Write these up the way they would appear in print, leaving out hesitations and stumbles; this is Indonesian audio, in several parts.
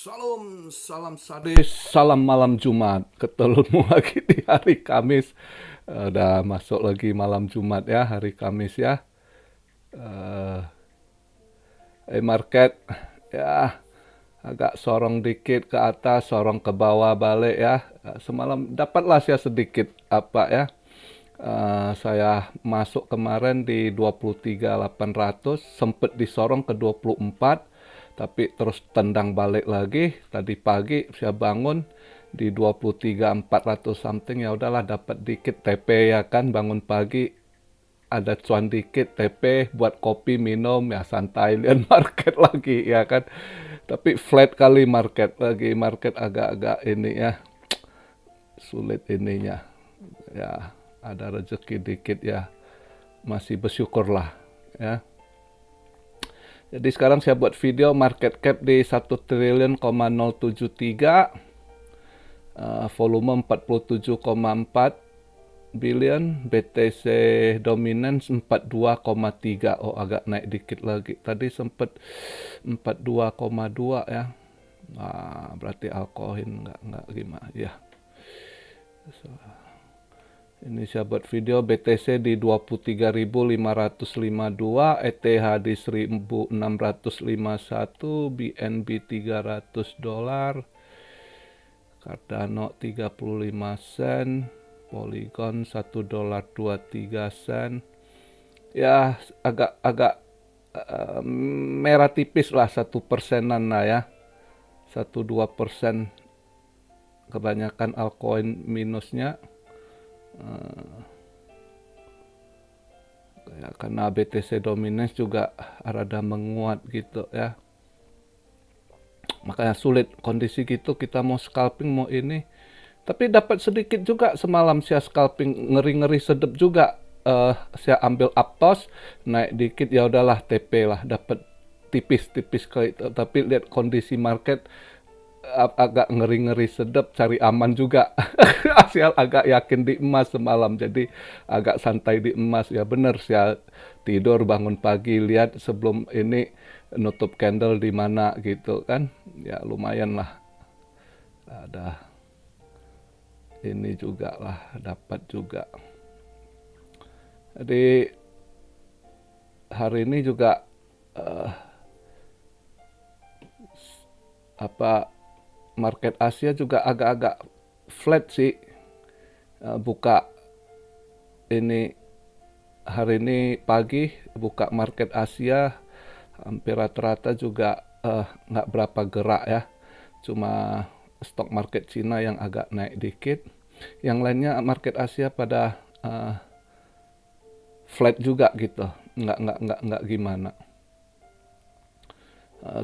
Salam sadis, salam malam Jumat. Ketulunmu lagi di hari Kamis. Udah masuk lagi malam Jumat ya, hari Kamis ya. Market ya agak sorong dikit ke atas, sorong ke bawah balik ya. Semalam dapatlah saya sedikit apa ya. Saya masuk kemarin di 23.800, sempet disorong ke 24, tapi terus tendang balik lagi. Tadi pagi saya bangun di 23.400 something, ya udahlah dapat dikit TP ya kan, bangun pagi ada cuan dikit TP buat kopi minum ya, santai lihat market lagi ya kan. Tapi flat kali market lagi, market agak-agak ini ya, sulit ininya ya, ada rezeki dikit ya, masih bersyukurlah ya. Jadi sekarang saya buat video market cap di 1 triliun,073, volume 47,4 billion, BTC dominance 42,3. Oh, agak naik dikit lagi, tadi sempat 42,2 ya. Berarti altcoin nggak gimana ya. Ini saya buat video BTC di 23.552, ETH di 1.651, BNB $300, Cardano 35 sen, Polygon $1.23. Ya agak merah tipis lah, 1%-an lah ya, 1-2%. Kebanyakan altcoin minusnya. Ya, karena BTC dominance juga rada menguat gitu ya, makanya sulit kondisi gitu kita mau scalping mau ini. Tapi dapat sedikit juga semalam saya scalping, ngeri-ngeri sedep juga. Saya ambil uptos naik dikit, ya udahlah TP lah, dapat tipis-tipis kayak itu. Tapi lihat kondisi market agak ngeri-ngeri sedap, cari aman juga. Saya agak yakin di emas semalam, jadi agak santai di emas. Ya bener, saya tidur bangun pagi lihat sebelum ini nutup candle di mana gitu kan. Ya lumayan lah, ada ini juga lah, dapat juga. Jadi hari ini juga market Asia juga agak-agak flat sih. Buka ini hari ini pagi buka market Asia hampir rata-rata juga nggak berapa gerak ya. Cuma stock market Cina yang agak naik dikit. Yang lainnya market Asia pada flat juga gitu. Nggak gimana.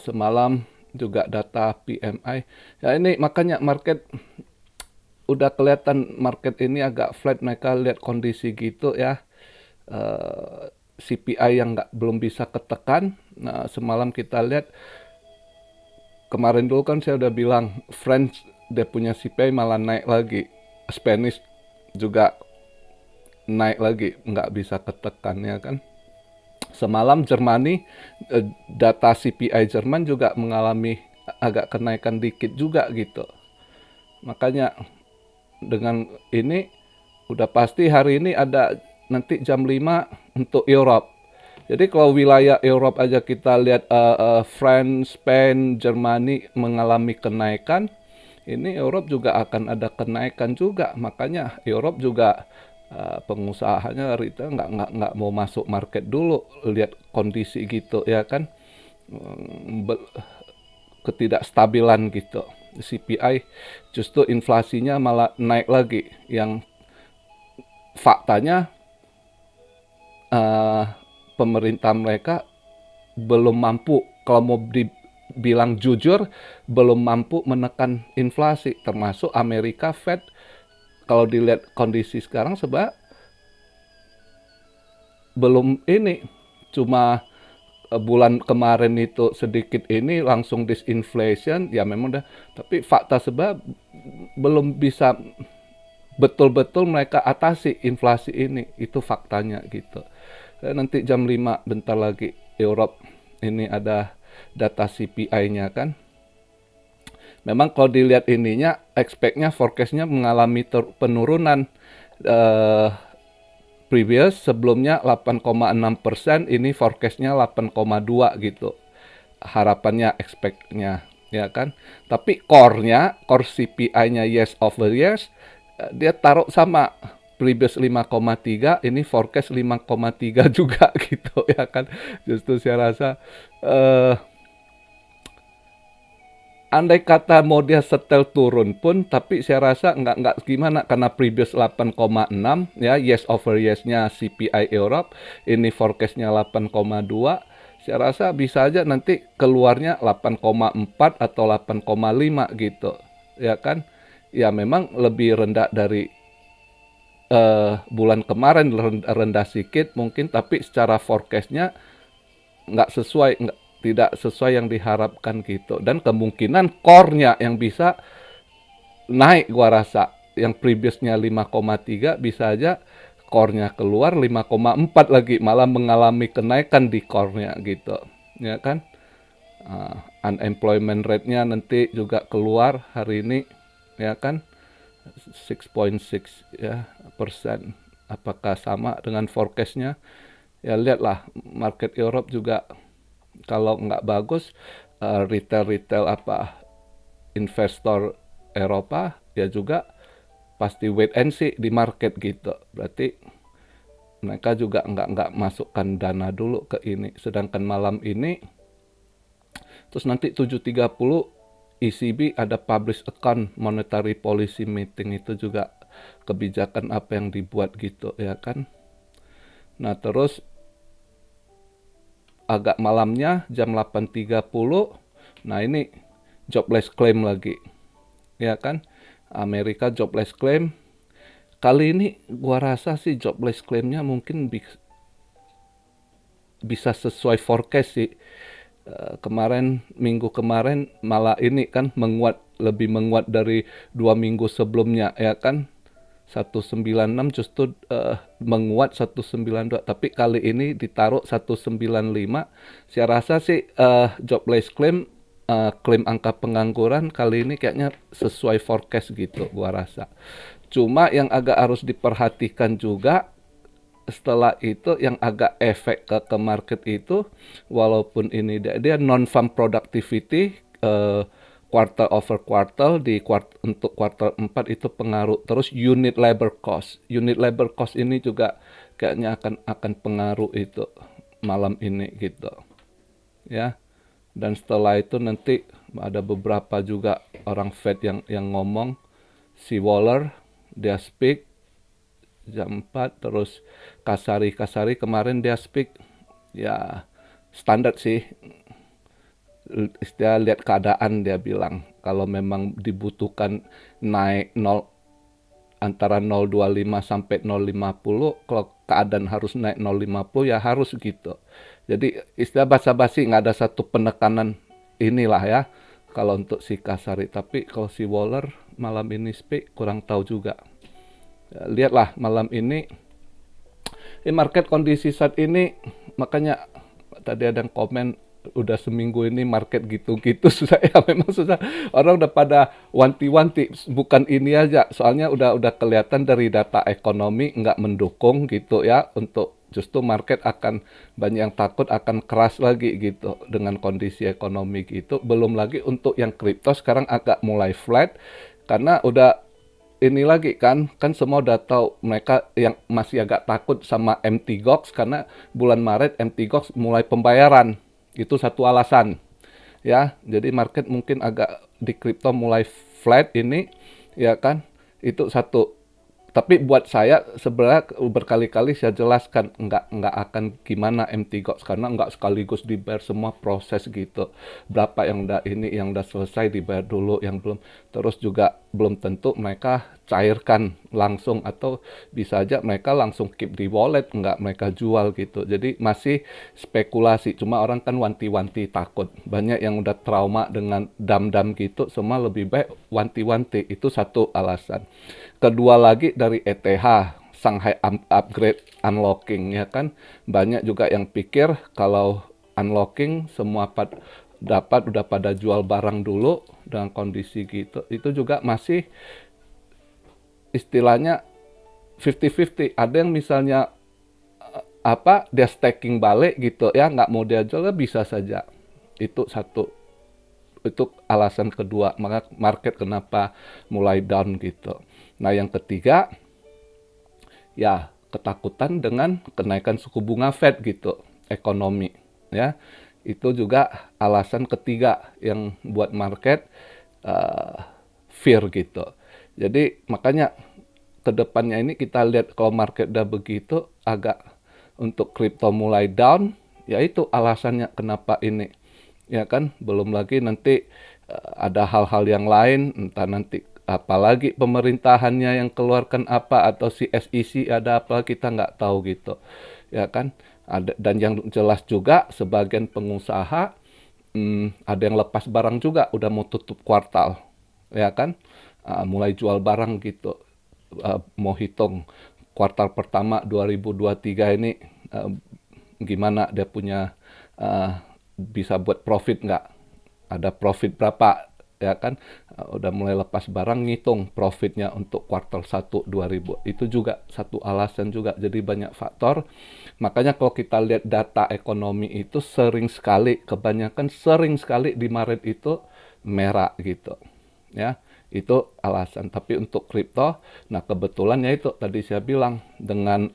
Semalam juga data PMI. Ya ini makanya market udah kelihatan market ini agak flat. Mereka lihat kondisi gitu ya. CPI yang belum bisa ketekan. Nah, semalam kita lihat, kemarin dulu kan saya udah bilang French dia punya CPI malah naik lagi, Spanish juga naik lagi, nggak bisa ketekan ya kan. Semalam Jermani, data CPI Jerman juga mengalami agak kenaikan dikit juga gitu. Makanya dengan ini udah pasti hari ini ada nanti jam 5 untuk Europe. Jadi kalau wilayah Europe aja kita lihat, France, Spain, Jermani mengalami kenaikan, ini Europe juga akan ada kenaikan juga. Makanya Europe juga pengusahanya retail nggak mau masuk market dulu, lihat kondisi gitu ya kan. Ketidakstabilan gitu. CPI justru inflasinya malah naik lagi, yang faktanya pemerintah mereka belum mampu, kalau mau dibilang jujur, belum mampu menekan inflasi, termasuk Amerika Fed. Kalau dilihat kondisi sekarang sebab belum ini, cuma bulan kemarin itu sedikit ini langsung disinflation, ya memang dah, tapi fakta sebab belum bisa betul-betul mereka atasi inflasi ini, itu faktanya gitu. Nanti jam 5 bentar lagi Europe ini ada data CPI-nya kan. Memang kalau dilihat ininya, expect-nya, forecast-nya mengalami penurunan. Eh, Previous sebelumnya 8,6%, ini forecast-nya 8,2 gitu. Harapannya, expect-nya, ya kan? Tapi core-nya, core CPI-nya years over years, dia taruh sama previous 5,3, ini forecast 5,3 juga gitu ya kan. Justru saya rasa eh andai kata mau dia setel turun pun, tapi saya rasa nggak gimana karena previous 8,6 ya, years over years-nya CPI Europe, ini forecast-nya 8,2, saya rasa bisa aja nanti keluarnya 8,4 atau 8,5 gitu, ya kan? Ya memang lebih rendah dari bulan kemarin, rendah sedikit mungkin, tapi secara forecast-nya nggak sesuai, tidak sesuai yang diharapkan gitu. Dan kemungkinan core-nya yang bisa naik gua rasa. Yang previously 5,3 bisa aja core-nya keluar 5,4 lagi, malah mengalami kenaikan di core-nya gitu. Ya kan? Unemployment rate-nya nanti juga keluar hari ini, ya kan? 6,6 ya persen. Apakah sama dengan forecast-nya? Ya lihatlah, market Europe juga kalau nggak bagus, retail-retail apa investor Eropa ya juga pasti wait and see di market gitu. Berarti mereka juga nggak masukkan dana dulu ke ini. Sedangkan malam ini, terus nanti 7.30 ECB ada publish account monetary policy meeting, itu juga kebijakan apa yang dibuat gitu ya kan. Nah terus agak malamnya jam 8.30, nah ini jobless claim lagi, ya kan? Amerika jobless claim. Kali ini gua rasa sih jobless claimnya mungkin bisa sesuai forecast sih. Minggu kemarin malah ini kan lebih menguat dari 2 minggu sebelumnya, ya kan? 196 justru menguat 192, tapi kali ini ditaruh 195. Saya rasa sih jobless claim, klaim angka pengangguran kali ini kayaknya sesuai forecast gitu gua rasa. Cuma yang agak harus diperhatikan juga setelah itu, yang agak efek ke market itu, walaupun ini dia non-farm productivity, quarter over quarter untuk kuartal 4 itu pengaruh. Terus unit labor cost ini juga kayaknya akan pengaruh itu malam ini gitu ya. Dan setelah itu nanti ada beberapa juga orang Fed yang ngomong. Si Waller dia speak jam 4, terus Kasari kemarin dia speak, ya standar sih, istilah lihat keadaan, dia bilang kalau memang dibutuhkan naik antara 0,25 sampai 0,50, kalau keadaan harus naik 0,50 ya harus gitu. Jadi istilah basa-basi, nggak ada satu penekanan inilah ya kalau untuk si Kasari. Tapi kalau si Waller malam ini speak kurang tahu juga. Ya, lihatlah malam ini market kondisi saat ini, makanya tadi ada yang komen udah seminggu ini market gitu-gitu susah ya, memang susah. Orang udah pada wanti-wanti, bukan ini aja, soalnya udah kelihatan dari data ekonomi nggak mendukung gitu ya, untuk justru market akan banyak yang takut akan keras lagi gitu dengan kondisi ekonomi gitu. Belum lagi untuk yang kripto sekarang agak mulai flat karena udah ini lagi kan semua udah tahu, mereka yang masih agak takut sama MT-GOX karena bulan Maret MT-GOX mulai pembayaran. Itu satu alasan. Ya, jadi market mungkin agak di kripto mulai flat ini, ya kan? Itu satu. Tapi buat saya sebenarnya berkali-kali saya jelaskan nggak akan gimana MT-GOX karena nggak sekaligus dibayar semua, proses gitu. Berapa yang udah selesai dibayar dulu, yang belum. Terus juga belum tentu mereka cairkan langsung, atau bisa aja mereka langsung keep di wallet, nggak mereka jual gitu. Jadi masih spekulasi. Cuma orang kan wanti-wanti takut. Banyak yang udah trauma dengan dam-dam gitu, semua lebih baik wanti-wanti. Itu satu alasan. Kedua lagi dari ETH, Shanghai Upgrade Unlocking, ya kan. Banyak juga yang pikir kalau unlocking semua udah pada jual barang dulu dengan kondisi gitu, itu juga masih istilahnya 50-50. Ada yang misalnya dia stacking balik gitu ya, nggak mau dia jual, bisa saja. Itu satu, itu alasan kedua, maka market kenapa mulai down gitu. Nah, yang ketiga, ya ketakutan dengan kenaikan suku bunga Fed gitu, ekonomi ya. Itu juga alasan ketiga yang buat market fear gitu. Jadi makanya kedepannya ini kita lihat kalau market udah begitu agak untuk kripto mulai down, ya itu alasannya kenapa ini. Ya kan, belum lagi nanti ada hal-hal yang lain, entah nanti apalagi pemerintahannya yang keluarkan apa atau si SEC ada apa kita nggak tahu gitu. Ya kan? Dan yang jelas juga sebagian pengusaha ada yang lepas barang juga udah mau tutup kuartal. Ya kan? Mulai jual barang gitu. Mau hitung kuartal pertama 2023 ini gimana dia punya bisa buat profit nggak? Ada profit berapa? Ya kan, udah mulai lepas barang, ngitung profitnya untuk kuartal 1 2000. Itu juga satu alasan juga. Jadi banyak faktor. Makanya kalau kita lihat data ekonomi itu kebanyakan sering sekali di Maret itu merah gitu. Ya, itu alasan. Tapi untuk kripto, nah kebetulan ya itu tadi saya bilang dengan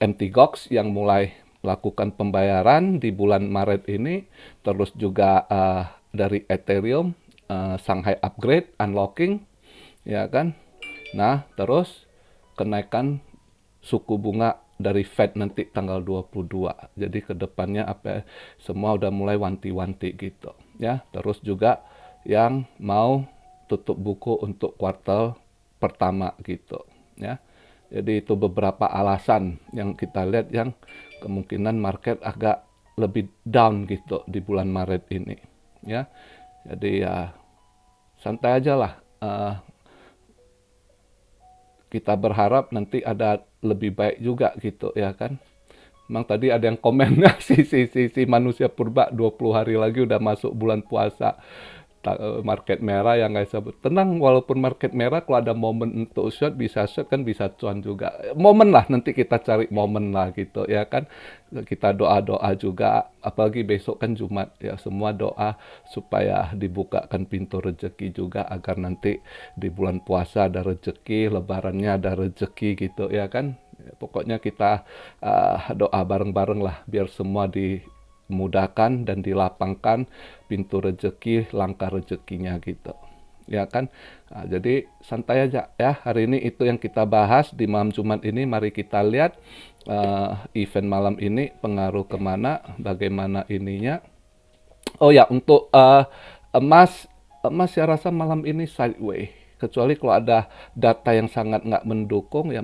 MT Gox yang mulai lakukan pembayaran di bulan Maret ini, terus juga dari Ethereum, Shanghai Upgrade, Unlocking, ya kan. Nah, terus kenaikan suku bunga dari Fed nanti tanggal 22. Jadi kedepannya semua udah mulai wanti-wanti gitu. Ya, terus juga yang mau tutup buku untuk kuartal pertama gitu. Ya. Jadi itu beberapa alasan yang kita lihat yang kemungkinan market agak lebih down gitu di bulan Maret ini. Ya, jadi ya santai aja lah. Kita berharap nanti ada lebih baik juga gitu ya kan. Memang tadi ada yang komen si manusia purba 20 hari lagi udah masuk bulan puasa. Market merah yang nggak sebut tenang, walaupun market merah kalau ada momen untuk short bisa short kan bisa cuan juga, momen lah, nanti kita cari momen lah gitu ya kan. Kita doa juga, apalagi besok kan Jumat ya, semua doa supaya dibukakan pintu rezeki juga agar nanti di bulan puasa ada rezeki, lebarannya ada rezeki gitu ya kan. Pokoknya kita doa bareng-bareng lah biar semua dimudahkan dan dilapangkan pintu rezeki, langkah rezekinya gitu. Ya kan? Nah, jadi santai aja ya. Hari ini itu yang kita bahas di malam Jumat ini. Mari kita lihat event malam ini pengaruh kemana, bagaimana ininya. Oh ya, untuk emas, emas saya rasa malam ini sideways. Kecuali kalau ada data yang sangat nggak mendukung, ya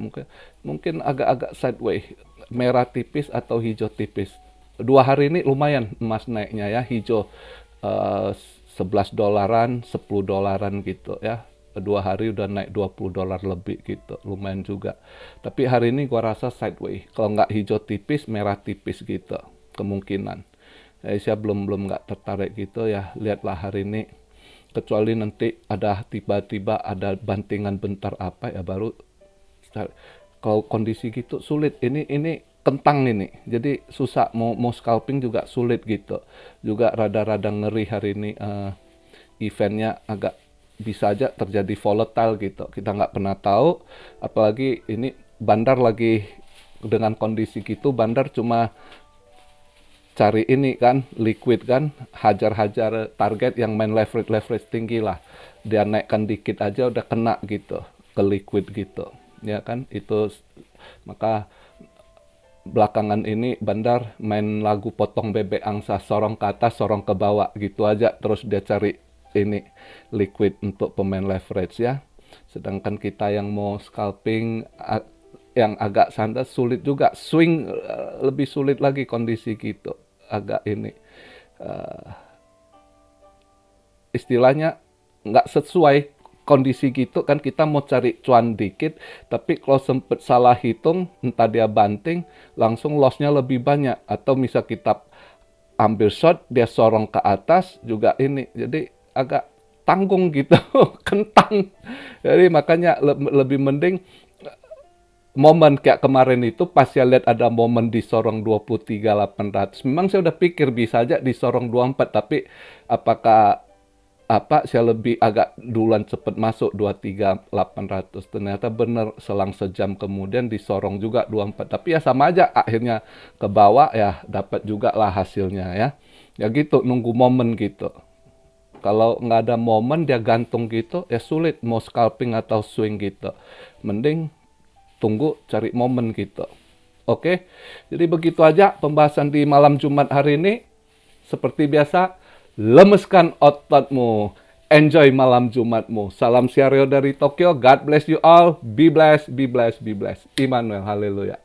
mungkin agak-agak sideways, merah tipis atau hijau tipis. 2 hari ini lumayan emas naiknya ya, hijau 11 dolaran, 10 dolaran gitu ya. 2 hari udah naik 20 dolar lebih gitu, lumayan juga. Tapi hari ini gua rasa sideways. Kalau nggak hijau tipis, merah tipis gitu, kemungkinan. Saya belum nggak tertarik gitu ya, lihatlah hari ini. Kecuali nanti ada tiba-tiba ada bantingan bentar apa ya baru start. Kalau kondisi gitu sulit. Ini kentang ini. Jadi susah mau scalping juga sulit gitu. Juga rada-rada ngeri hari ini eventnya agak bisa aja terjadi volatile gitu. Kita nggak pernah tahu. Apalagi ini bandar lagi dengan kondisi gitu, bandar cuma cari ini kan, liquid kan, hajar-hajar target yang main leverage tinggi lah. Dia naikkan dikit aja udah kena gitu, ke liquid gitu. Ya kan, itu maka belakangan ini bandar main lagu potong bebek angsa, sorong ke atas, sorong ke bawah gitu aja. Terus dia cari ini liquid untuk pemain leverage ya. Sedangkan kita yang mau scalping yang agak santai sulit juga, swing lebih sulit lagi kondisi gitu, agak ini istilahnya nggak sesuai kondisi gitu kan, kita mau cari cuan dikit tapi kalau sempet salah hitung entah dia banting langsung lossnya lebih banyak, atau misal kita ambil shot, dia sorong ke atas juga ini. Jadi agak tanggung gitu, kentang. Jadi makanya lebih mending momen kayak kemarin itu pas saya lihat ada momen di sorong 23.800. Memang saya udah pikir bisa aja di sorong 24, tapi apakah saya lebih agak duluan cepet masuk 23.800. Ternyata bener selang sejam kemudian disorong juga 24. Tapi ya sama aja akhirnya ke bawah ya dapat juga lah hasilnya ya. Ya gitu nunggu momen gitu. Kalau nggak ada momen dia gantung gitu ya sulit mau scalping atau swing gitu. Mending tunggu cari momen gitu. Oke, jadi begitu aja pembahasan di malam Jumat hari ini. Seperti biasa, lemeskan ototmu. Enjoy malam Jumatmu. Salam Siario dari Tokyo. God bless you all. Be blessed, be blessed, be blessed. Immanuel, haleluya.